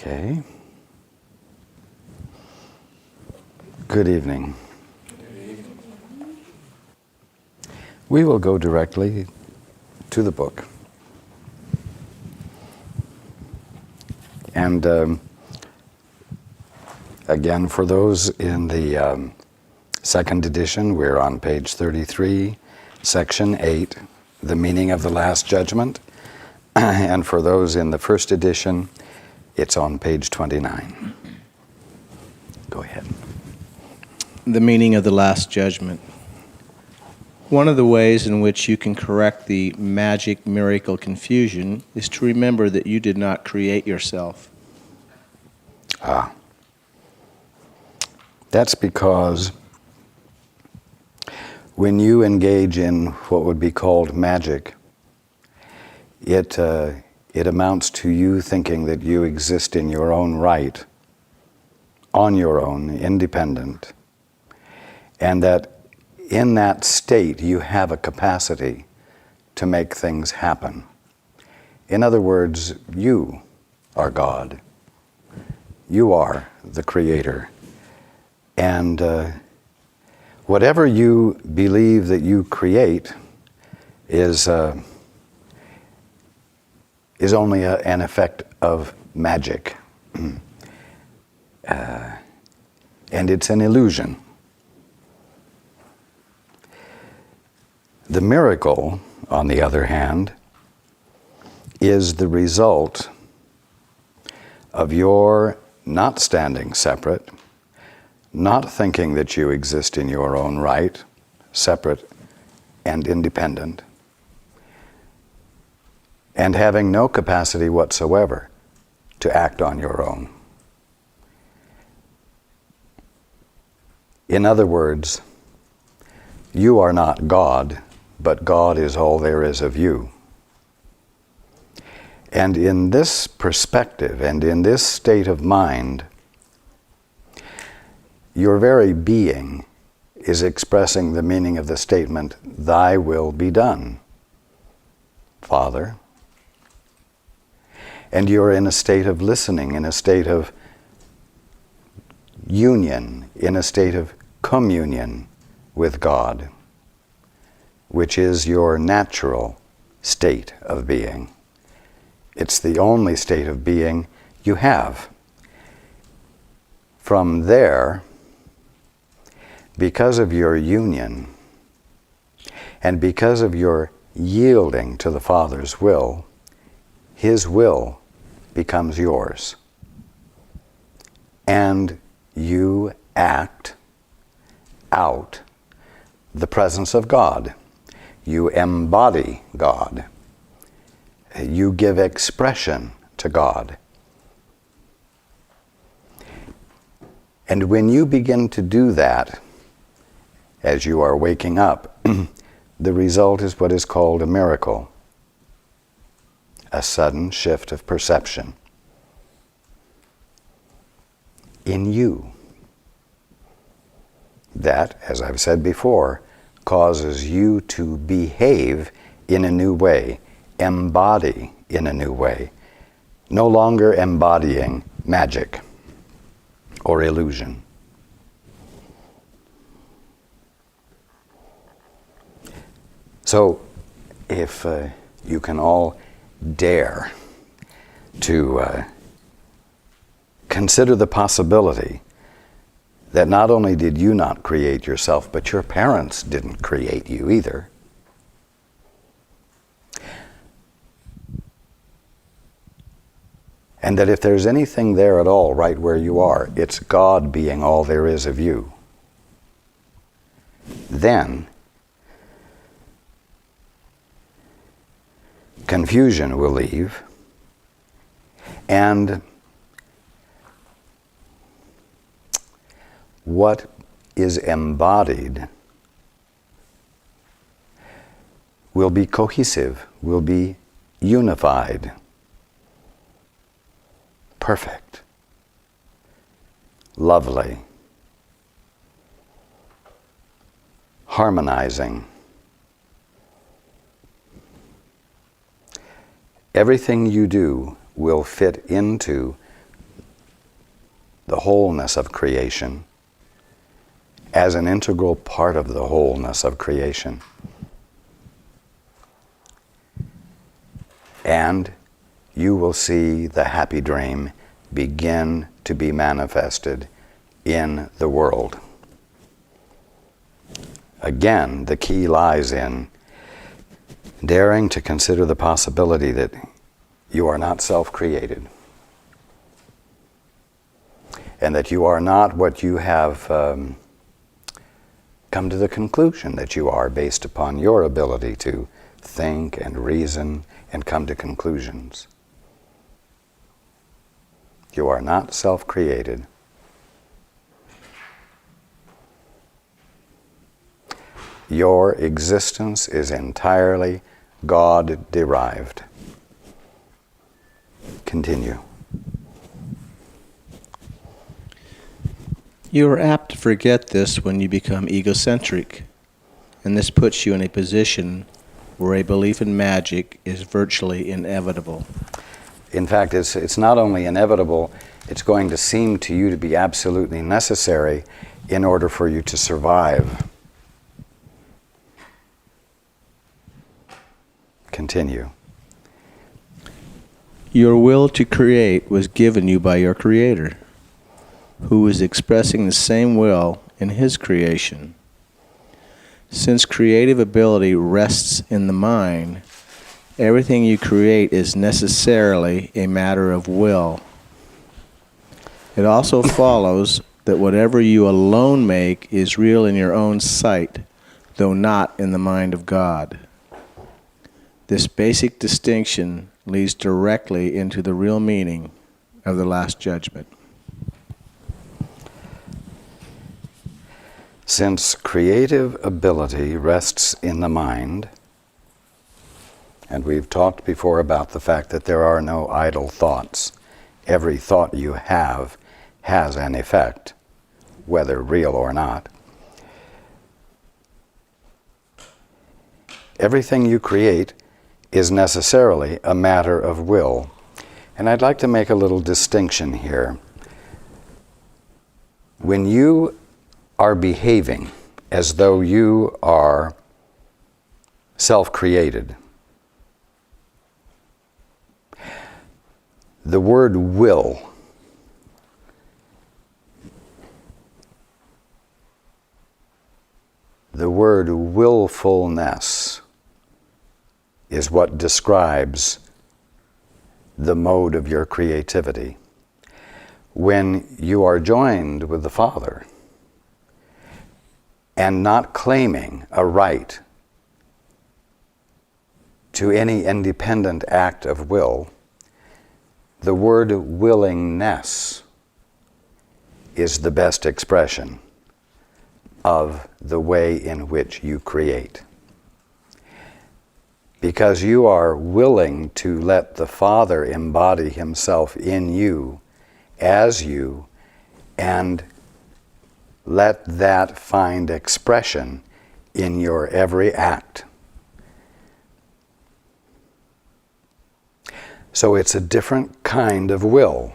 Okay. Good evening. We will go directly to the book. And again, for those in the second edition, we're on page 33, section 8, the meaning of the Last Judgment. And for those in the first edition, it's on page 29. Go ahead. The meaning of the Last Judgment. One of the ways in which you can correct the magic miracle confusion is to remember that you did not create yourself. That's because when you engage in what would be called magic, it amounts to you thinking that you exist in your own right, on your own, independent, and that in that state you have a capacity to make things happen. In other words, you are God. You are the Creator. And whatever you believe that you create is only an effect of magic. And it's an illusion. The miracle, on the other hand, is the result of your not standing separate, not thinking that you exist in your own right, separate and independent, and having no capacity whatsoever to act on your own. In other words, you are not God, but God is all there is of you. And in this perspective and in this state of mind, your very being is expressing the meaning of the statement, "Thy will be done, Father." And you're in a state of listening, in a state of union, in a state of communion with God, which is your natural state of being. It's the only state of being you have. From there, because of your union and because of your yielding to the Father's will, His will becomes yours. And you act out the presence of God. You embody God. You give expression to God. And when you begin to do that, as you are waking up, the result is what is called a miracle, a sudden shift of perception in you. That, as I've said before, causes you to behave in a new way, embody in a new way, no longer embodying magic or illusion. So, if you can all dare to consider the possibility that not only did you not create yourself, but your parents didn't create you either. And that if there's anything there at all right where you are, it's God being all there is of you. Then confusion will leave, and what is embodied will be cohesive, will be unified, perfect, lovely, harmonizing. Everything you do will fit into the wholeness of creation as an integral part of the wholeness of creation. And you will see the happy dream begin to be manifested in the world. Again, the key lies in daring to consider the possibility that you are not self-created, and that you are not what you have come to the conclusion that you are based upon your ability to think and reason and come to conclusions. You are not self-created. Your existence is entirely God-derived. Continue. You are apt to forget this when you become egocentric, and this puts you in a position where a belief in magic is virtually inevitable. In fact, it's not only inevitable, it's going to seem to you to be absolutely necessary in order for you to survive. Continue. Your will to create was given you by your Creator, who is expressing the same will in His creation. Since creative ability rests in the mind, everything you create is necessarily a matter of will. It also follows that whatever you alone make is real in your own sight, though not in the mind of God. This basic distinction leads directly into the real meaning of the Last Judgment. Since creative ability rests in the mind, and we've talked before about the fact that there are no idle thoughts. Every thought you have has an effect, whether real or not. Everything you create is necessarily a matter of will. And I'd like to make a little distinction here. When you are behaving as though you are self-created, the word will the word willfulness is what describes the mode of your creativity. When you are joined with the Father and not claiming a right to any independent act of will, the word willingness is the best expression of the way in which you create. Because you are willing to let the Father embody Himself in you, as you, and let that find expression in your every act. So it's a different kind of will.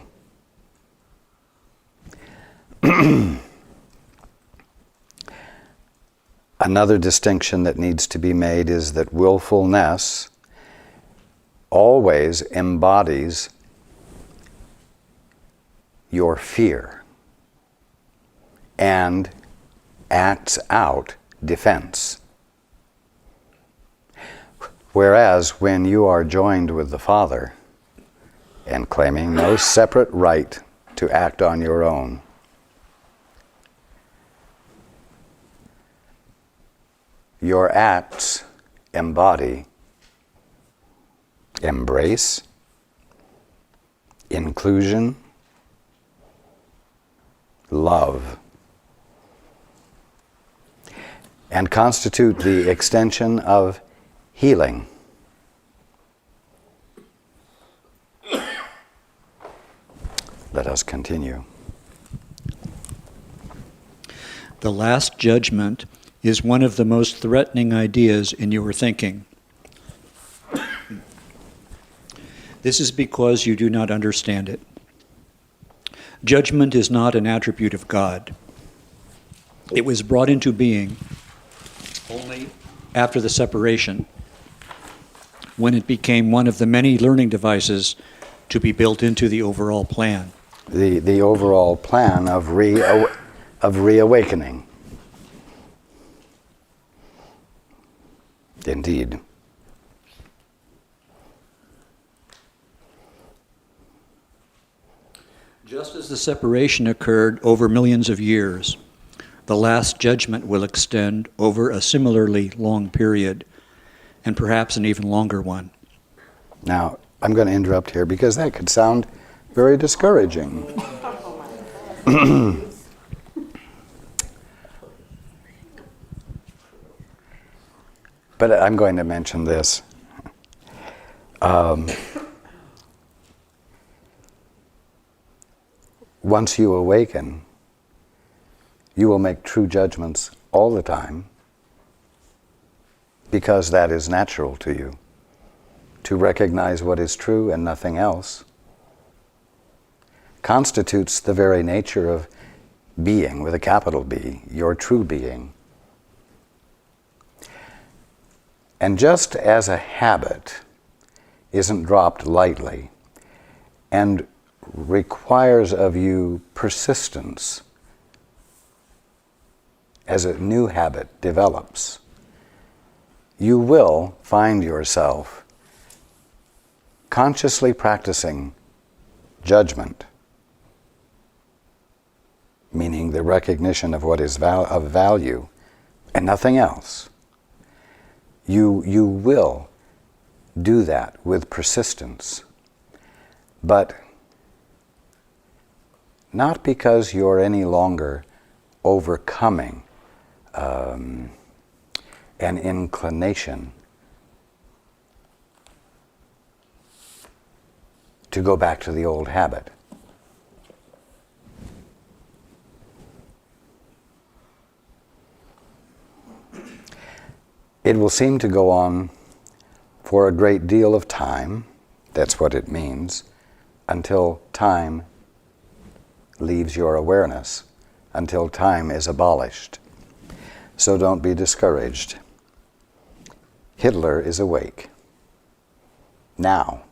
Another distinction that needs to be made is that willfulness always embodies your fear and acts out defense. Whereas when you are joined with the Father and claiming no separate right to act on your own, your acts embody embrace, inclusion, love, and constitute the extension of healing. Let us continue. The Last Judgment is one of the most threatening ideas in your thinking. This is because you do not understand it. Judgment is not an attribute of God. It was brought into being only after the separation, when it became one of the many learning devices to be built into the overall plan. The overall plan of reawakening. Indeed. Just as the separation occurred over millions of years, the last judgment will extend over a similarly long period, and perhaps an even longer one. Now, I'm going to interrupt here because that could sound very discouraging. But I'm going to mention this. Once you awaken, you will make true judgments all the time because that is natural to you. To recognize what is true and nothing else constitutes the very nature of being, with a capital B, your true being. And just as a habit isn't dropped lightly and requires of you persistence as a new habit develops, you will find yourself consciously practicing judgment, meaning the recognition of what is of value and nothing else. You will do that with persistence, but not because you're any longer overcoming an inclination to go back to the old habit. It will seem to go on for a great deal of time, that's what it means, until time leaves your awareness, until time is abolished. So don't be discouraged. Hitler is awake now.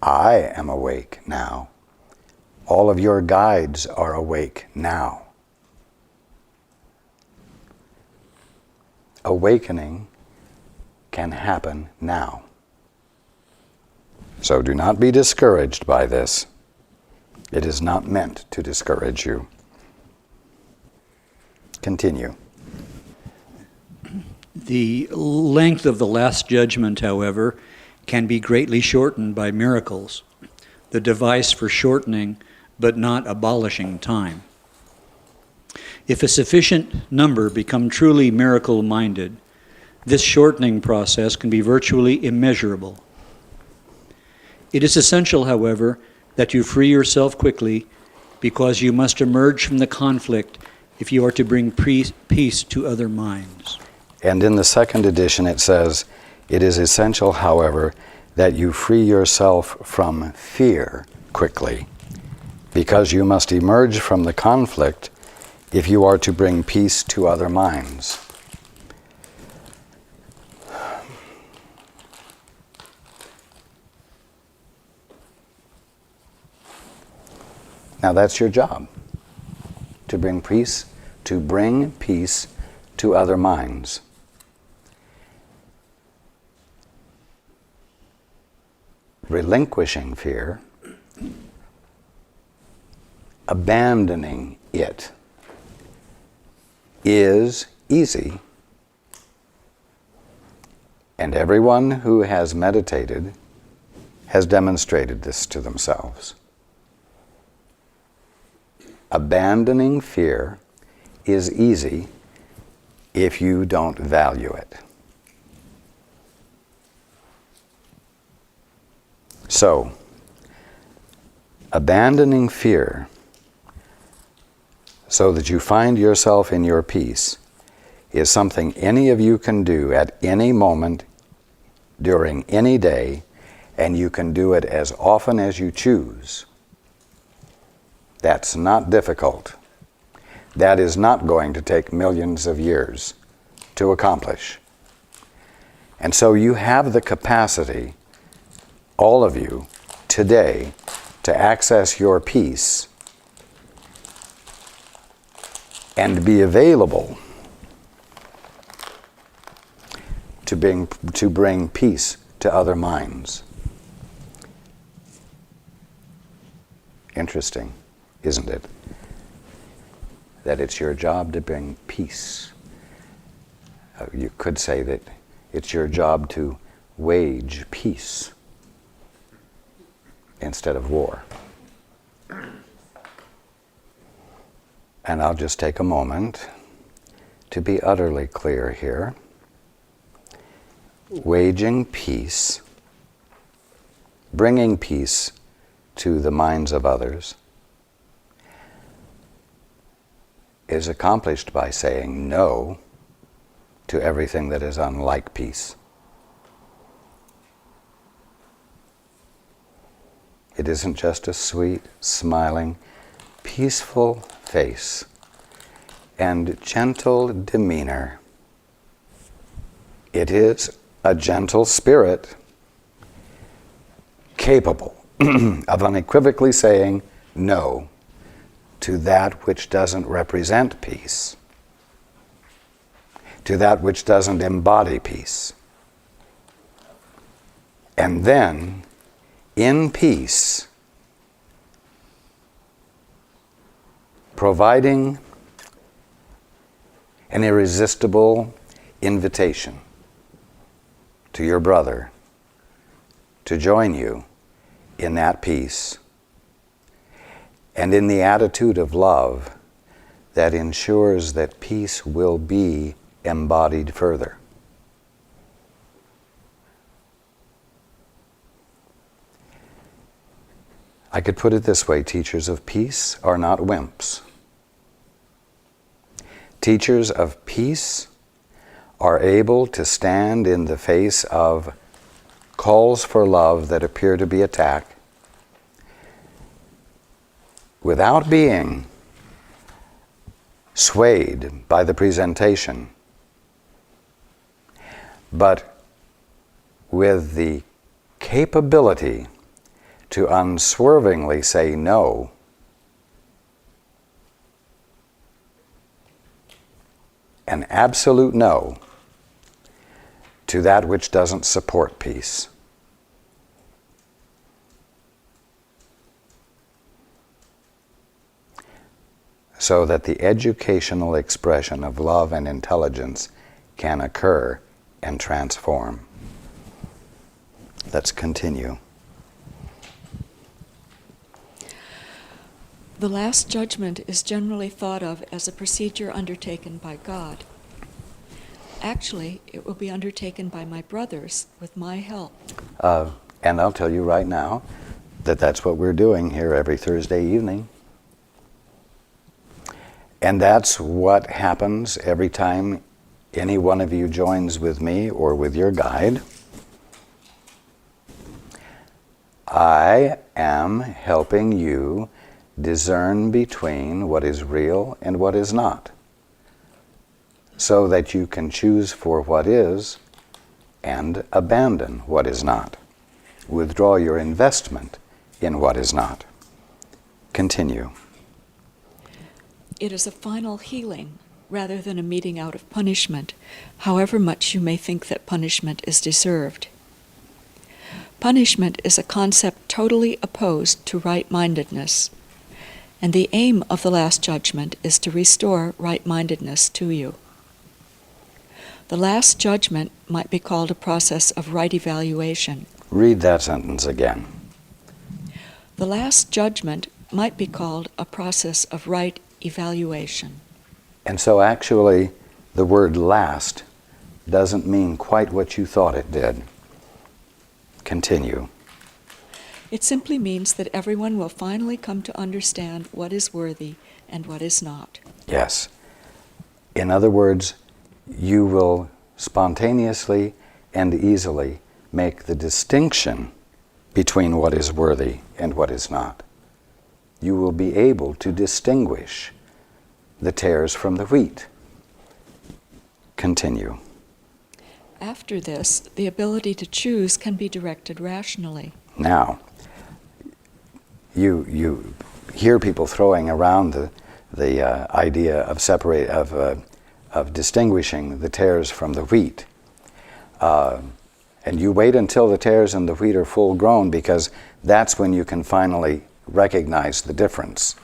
I am awake now. All of your guides are awake now. Awakening can happen now. So do not be discouraged by this. It is not meant to discourage you. Continue. The length of the Last Judgment, however, can be greatly shortened by miracles, the device for shortening but not abolishing time. If a sufficient number become truly miracle-minded, this shortening process can be virtually immeasurable. It is essential, however, that you free yourself quickly, because you must emerge from the conflict if you are to bring peace to other minds. And in the second edition it says, it is essential, however, that you free yourself from fear quickly, because you must emerge from the conflict if you are to bring peace to other minds. Now that's your job, to bring peace to other minds. Relinquishing fear, abandoning it, is easy. And everyone who has meditated has demonstrated this to themselves. Abandoning fear is easy if you don't value it. So, abandoning fear so that you find yourself in your peace is something any of you can do at any moment during any day, and you can do it as often as you choose. That's not difficult. That is not going to take millions of years to accomplish. And so you have the capacity, all of you, today, to access your peace and be available to bring peace to other minds. Interesting, isn't it? That it's your job to bring peace. You could say that it's your job to wage peace instead of war. And I'll just take a moment to be utterly clear here. Waging peace, bringing peace to the minds of others, is accomplished by saying no to everything that is unlike peace. It isn't just a sweet, smiling, peaceful face and gentle demeanor. It is a gentle spirit capable of unequivocally saying no to that which doesn't represent peace, to that which doesn't embody peace. And then, in peace, providing an irresistible invitation to your brother to join you in that peace and in the attitude of love that ensures that peace will be embodied further. I could put it this way: teachers of peace are not wimps. Teachers of peace are able to stand in the face of calls for love that appear to be attack without being swayed by the presentation, but with the capability to unswervingly say no an absolute no to that which doesn't support peace. So that the educational expression of love and intelligence can occur and transform. Let's continue. The Last Judgment is generally thought of as a procedure undertaken by God. Actually, it will be undertaken by my brothers with my help. And I'll tell you right now that that's what we're doing here every Thursday evening. And that's what happens every time any one of you joins with me or with your guide. I am helping you discern between what is real and what is not, so that you can choose for what is and abandon what is not. Withdraw your investment in what is not. Continue. It is a final healing rather than a meting out of punishment, however much you may think that punishment is deserved. Punishment is a concept totally opposed to right-mindedness, and the aim of the Last Judgment is to restore right-mindedness to you. The Last Judgment might be called a process of right evaluation. Read that sentence again. The Last Judgment might be called a process of right evaluation. And so actually, the word last doesn't mean quite what you thought it did. Continue. It simply means that everyone will finally come to understand what is worthy and what is not. Yes. In other words, you will spontaneously and easily make the distinction between what is worthy and what is not. you will be able to distinguish the tares from the wheat. Continue. After this, the ability to choose can be directed rationally. Now, you hear people throwing around the idea of distinguishing the tares from the wheat. And you wait until the tares and the wheat are full grown, because that's when you can finally recognize the difference.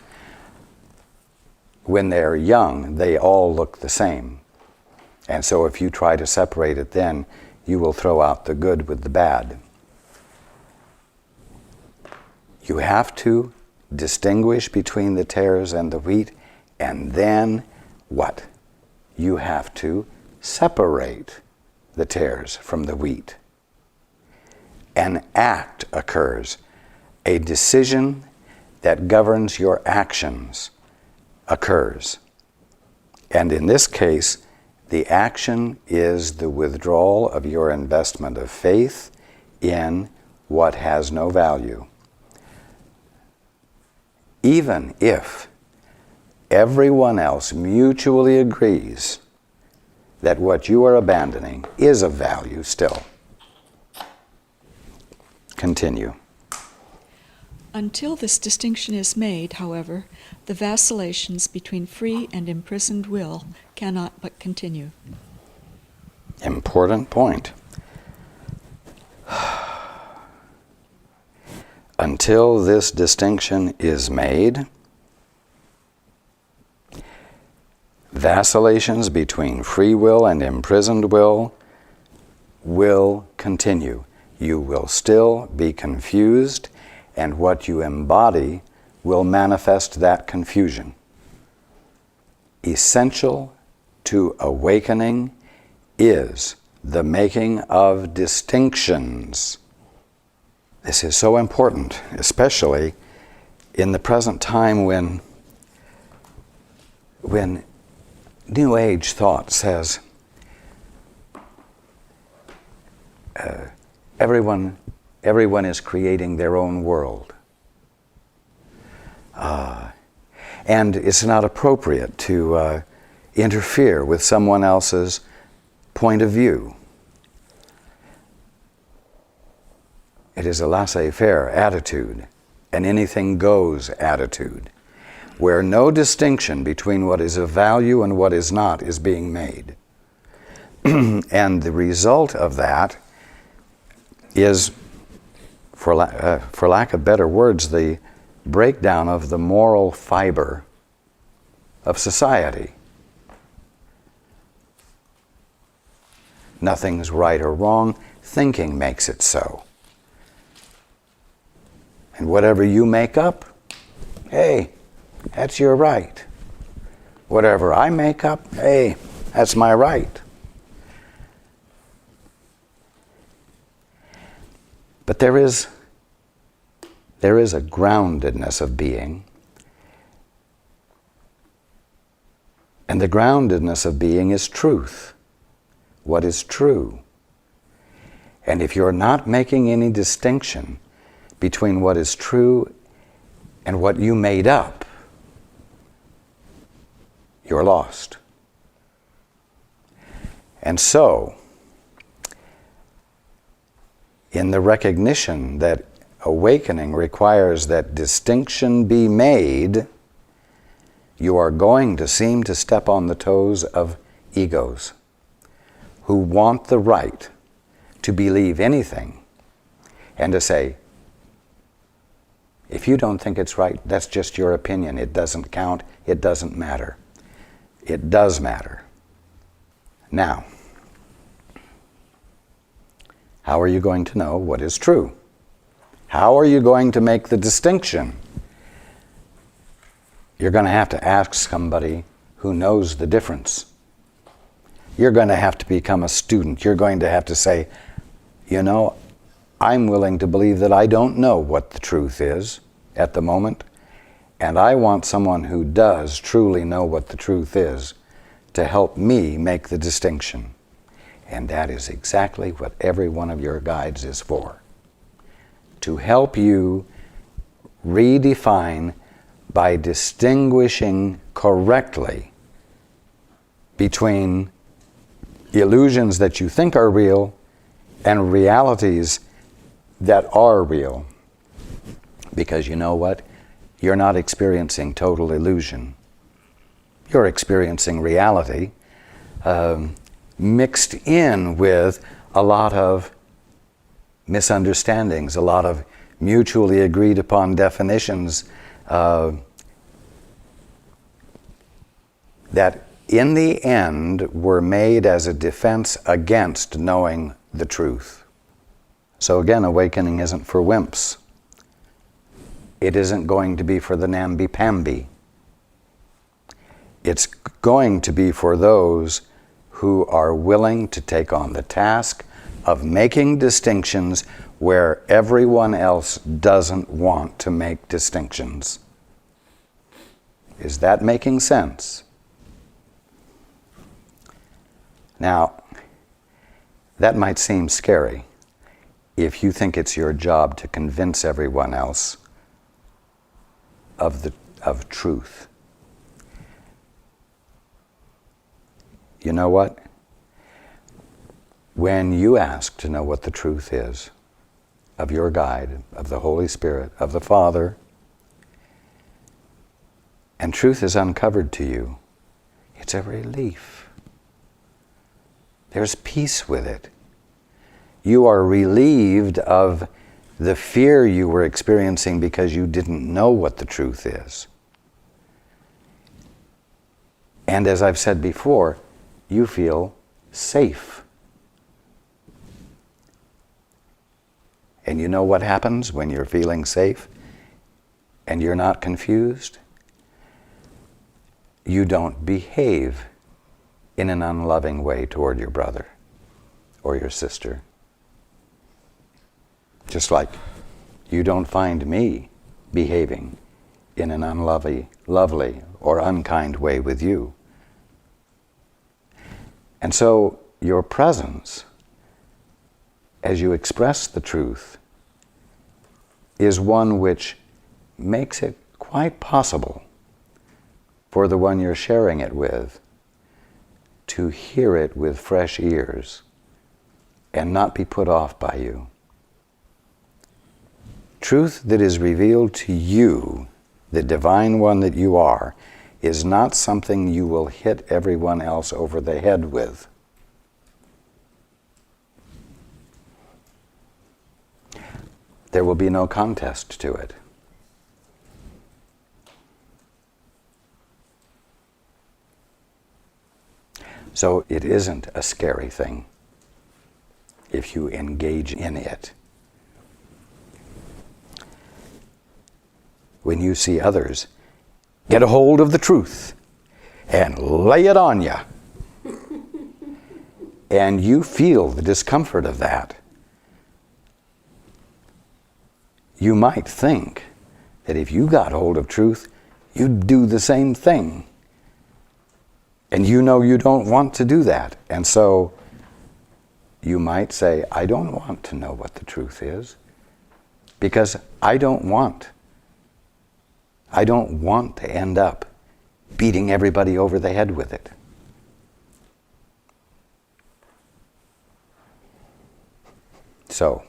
When they're young, they all look the same. And so if you try to separate it then, you will throw out the good with the bad. You have to distinguish between the tares and the wheat, and then what? You have to separate the tares from the wheat. An act occurs. A decision that governs your actions occurs. And in this case, the action is the withdrawal of your investment of faith in what has no value. Even if everyone else mutually agrees that what you are abandoning is of value still. Continue. Until this distinction is made, however, the vacillations between free and imprisoned will cannot but continue. Important point. Until this distinction is made, vacillations between free will and imprisoned will continue. You will still be confused, and what you embody will manifest that confusion. Essential to awakening is the making of distinctions. This is so important, especially in the present time when New Age thought says everyone is creating their own world. And it's not appropriate to interfere with someone else's point of view. It is a laissez-faire attitude, an anything goes attitude, where no distinction between what is of value and what is not is being made. And the result of that is, for lack of better words, the breakdown of the moral fiber of society. Nothing's right or wrong. Thinking makes it so. And whatever you make up, hey, that's your right. Whatever I make up, hey, that's my right. But there is a groundedness of being. And the groundedness of being is truth. What is true? And if you're not making any distinction between what is true and what you made up, you're lost. And so, in the recognition that awakening requires that distinction be made, you are going to seem to step on the toes of egos who want the right to believe anything and to say, if you don't think it's right, that's just your opinion. It doesn't count. It doesn't matter. It does matter. Now, how are you going to know what is true? How are you going to make the distinction? You're going to have to ask somebody who knows the difference. You're going to have to become a student. You're going to have to say, you know, I'm willing to believe that I don't know what the truth is at the moment, and I want someone who does truly know what the truth is to help me make the distinction. And that is exactly what every one of your guides is for. To help you redefine by distinguishing correctly between illusions that you think are real and realities that are real. Because you know what? You're not experiencing total illusion. You're experiencing reality mixed in with a lot of misunderstandings, a lot of mutually agreed upon definitions that in the end were made as a defense against knowing the truth. So again, awakening isn't for wimps. It isn't going to be for the namby-pamby. It's going to be for those who are willing to take on the task of making distinctions where everyone else doesn't want to make distinctions. Is that making sense? Now, that might seem scary if you think it's your job to convince everyone else of truth. You know what? When you ask to know what the truth is of your guide, of the Holy Spirit, of the Father, and truth is uncovered to you, it's a relief. There's peace with it. You are relieved of the fear you were experiencing because you didn't know what the truth is. And as I've said before, you feel safe. And you know what happens when you're feeling safe and you're not confused? You don't behave in an unloving way toward your brother or your sister. Just like you don't find me behaving in an unlovely, lovely, or unkind way with you. And so your presence, as you express the truth, is one which makes it quite possible for the one you're sharing it with to hear it with fresh ears and not be put off by you. Truth that is revealed to you, the divine one that you are, is not something you will hit everyone else over the head with. There will be no contest to it. So it isn't a scary thing if you engage in it. When you see others get a hold of the truth and lay it on you, and you feel the discomfort of that, you might think that if you got hold of truth, you'd do the same thing. And you know you don't want to do that. And so you might say, I don't want to know what the truth is because I don't want to end up beating everybody over the head with it. So,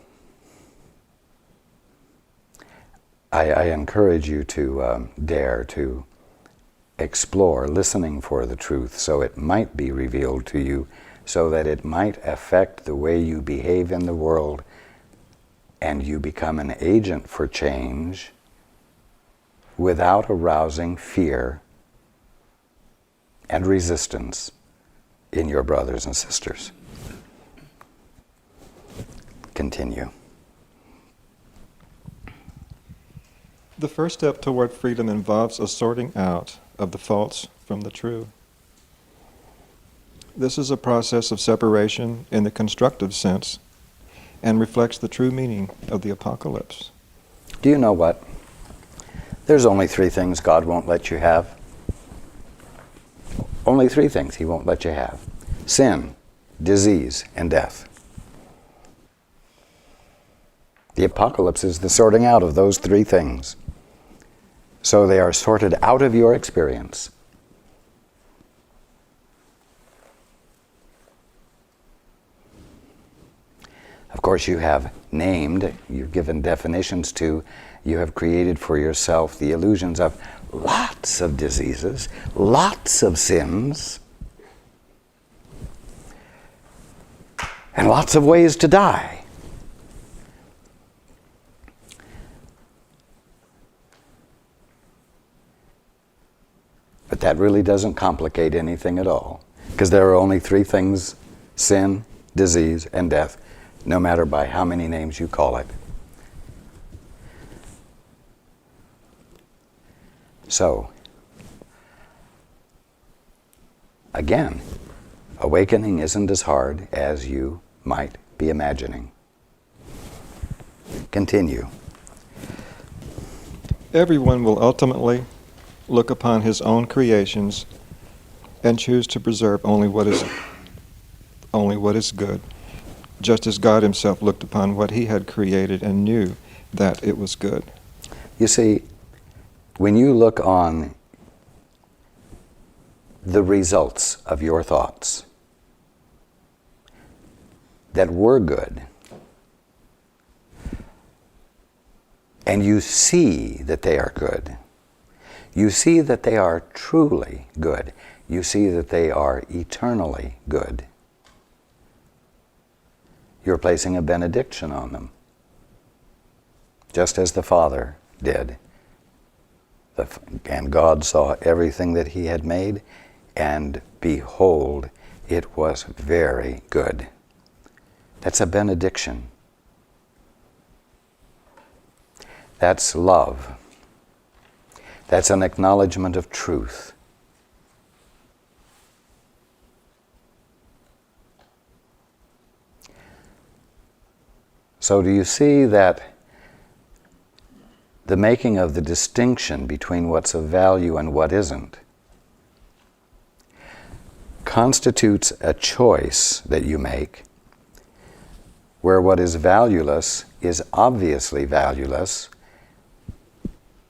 I encourage you to dare to explore listening for the truth so it might be revealed to you, so that it might affect the way you behave in the world and you become an agent for change without arousing fear and resistance in your brothers and sisters. Continue. The first step toward freedom involves a sorting out of the false from the true. This is a process of separation in the constructive sense and reflects the true meaning of the apocalypse. Do you know what? There's only 3 things God won't let you have. Only 3 things He won't let you have: sin, disease, and death. The apocalypse is the sorting out of those 3 things, So they are sorted out of your experience. Of course, you have named, you've given definitions to, you have created for yourself the illusions of lots of diseases, lots of sins, and lots of ways to die. But that really doesn't complicate anything at all, because there are only three things: sin, disease, and death, no matter by how many names you call it. So, again, awakening isn't as hard as you might be imagining. Continue. Everyone will ultimately look upon his own creations and choose to preserve only what is good, just as God himself looked upon what he had created and knew that it was good. You see, when you look on the results of your thoughts that were good, and you see that they are good, you see that they are truly good, you see that they are eternally good, you're placing a benediction on them, just as the Father did. And God saw everything that he had made, and behold, it was very good. That's a benediction. That's love. That's an acknowledgement of truth. So do you see that the making of the distinction between what's of value and what isn't constitutes a choice that you make, where what is valueless is obviously valueless,